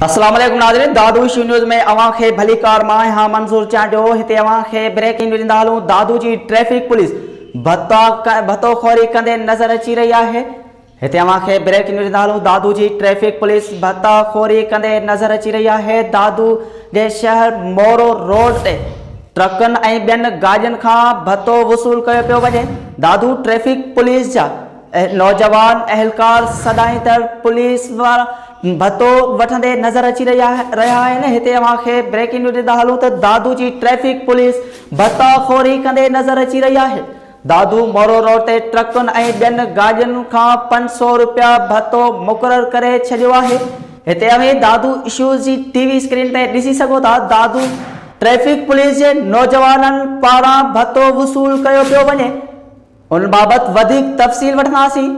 अस्सलाम वालेकुम नाज़रीन, दादू इशू न्यूज़ में अवां खे भली कार मां हां मंसूर चांडो हिते अवां खे ब्रेकिंग न्यूज़ ॾींदा हलूं। दादू जी ट्रैफिक पुलिस भत्तोखोरी कंदे नज़र अची रही आहे। हिते अवां खे ब्रेकिंग न्यूज़ ॾींदा हलूं। दादू जी ट्रैफिक पुलिस भत्तोखोरी कंदे नज़र अची रही आहे। दादू जे शहर मोरो रोड ते ट्रकनि ऐं ॿियनि गाॾियुनि खां भत्तो वसूल कयो पियो वञे। दादू ट्रैफिक पुलिस जा नौजवान एहलकार सदाईंदड़ पुलिस वारा भत्तो वठंदे नज़र अची रहा है। हिते अवां खे ब्रेकिंग न्यूज़ ॾींदा हलूं त दादू जी ट्रैफिक पुलिस भत्ताखोरी कंदे नज़र अची रही है। दादू मोरो रोड ते ट्रकनि ऐं ॿियनि गाॾियुनि खां 500 रुपया भत्तो मुक़ररु करे छॾियो आहे। हिते अवें दादू इशूज़ जी टीवी स्क्रीन ते ॾिसी सघो था। दादू ट्रैफिक पुलिस जे नौजवाननि पारां भत्तो वसूल कयो पियो वञे। उन बाबत वधिक तफ़सील वठंदासीं।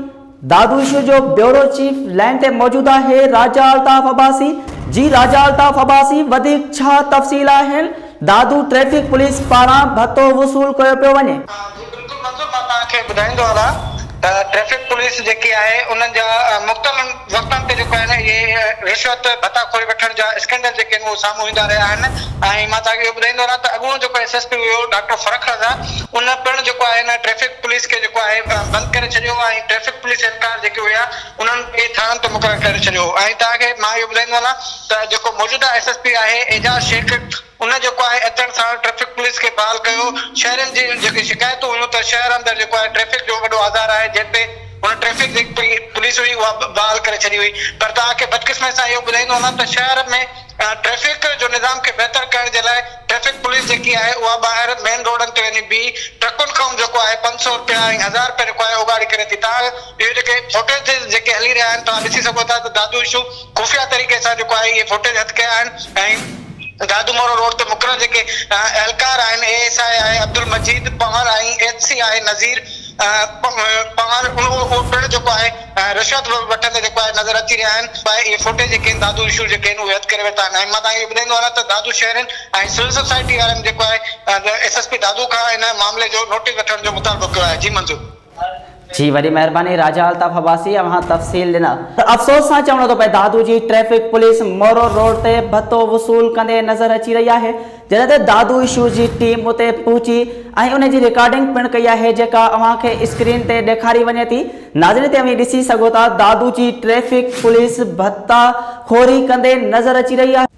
दादू इशू जो ब्यूरो चीफ लाइन ते मौजूद है राजा अल्ताफ अब्बासी। जी राजा अल्ताफ अब्बासी, वधिक छा तफ़सील आहिनि? दादू ट्रैफिक पुलिस पारां भत्तो वसूल कयो पियो वञे। जी बिल्कुल मंजूर, मां तव्हांखे ॿुधाईंदो हलां त ट्रैफिक पुलिस जेकी आहे उन्हनि जा मुख़्तलिफ़ वक़्तनि ते जेको आहे न इहे रिश्वत भत्ताखोरी वठण जा स्कैंडल जेके आहिनि उहे साम्हूं ईंदा रहिया आहिनि। ऐं मां तव्हांखे इहो ॿुधाईंदो हलां त अॻूणो जेको SSP हुयो डॉक्टर फ़रख रज़ा, उन पिणु जेको आहे न ट्रैफिक पुलिस खे जेको आहे बंदि करे छॾियो ऐं ट्रैफिक पुलिस एहलकार जेके हुया उन्हनि खे थाणनि ते मुक़ररु करे छॾियो। ऐं तव्हांखे मां इहो ॿुधाईंदो हलां त जेको मौजूदा SSP आहे एजाज़ शेख, उन जेको आहे अचण सां ट्रैफिक पुलिस खे बहाल कयो। शहरनि जी जेकी शिकायतूं हुयूं त शहर अंदरि जेको आहे ट्रैफिक जो वॾो आज़ार आहे, जिते उन ट्रैफिक जेकी पुलिस हुई उहा बहाल करे छॾी हुई। पर तव्हांखे बदकिस्मती सां इहो ॿुधाईंदो हलां त शहर में ट्रैफिक जो निज़ाम खे बहितर करण जे लाइ ट्रैफिक पुलिस जेकी आहे उहा ॿाहिरि मेन रोडनि ते वञी बि ट्रकुनि खां जेको आहे 500 रुपया ऐं 1000 रुपया जेको आहे उगाड़ी करे थी। तव्हां इहे जेके फुटेज जेके हली रहिया आहिनि तव्हां ॾिसी सघो था त दादू इशू खुफ़िया तरीक़े सां जेको आहे इहे फुटेज हथ कया आहिनि। ऐं दादू मोरो रोड ते मुक़ररु जेके एहलकार आहिनि, ASI आहे अब्दुल मजीद पवार ऐं HC आहे नज़ीर पवार, उहो पिणु जेको आहे रिश्वत वठंदे जेको आहे नज़र अची रहिया आहिनि। इहे फुटेज जेके आहिनि दादू इशू जेके आहिनि उहे हथ करे वेठा आहिनि। ऐं मां तव्हांखे ॿुधाईंदो हलां त दादू शहरनि ऐं सिविल सोसाइटी वारनि जेको आहे SSP दादू खां इन मामले जो नोटिस वठण जो मुतालबो कयो आहे। जी मंजूर। जी वॾी महिरबानी राजा अल्ताफ अब्बासी, अवां तफ़सील ॾिना। अफ़सोस सां चवणो थो पए दादू जी ट्रैफिक पुलिस मोरो रोड ते भत्तो वसूल कंदे नज़र अची रही है। जॾहिं त दादू इशू जी टीम उते पहुची ऐं उन जी रिकॉर्डिंग पिणु कई आहे जेका अवां खे स्क्रीन ते ॾेखारी वञे थी। नाज़रीन ते अवी ॾिसी सघो था दादू जी ट्रैफिक पुलिस भत्ताखोरी कंदे नज़र अची रही आहे।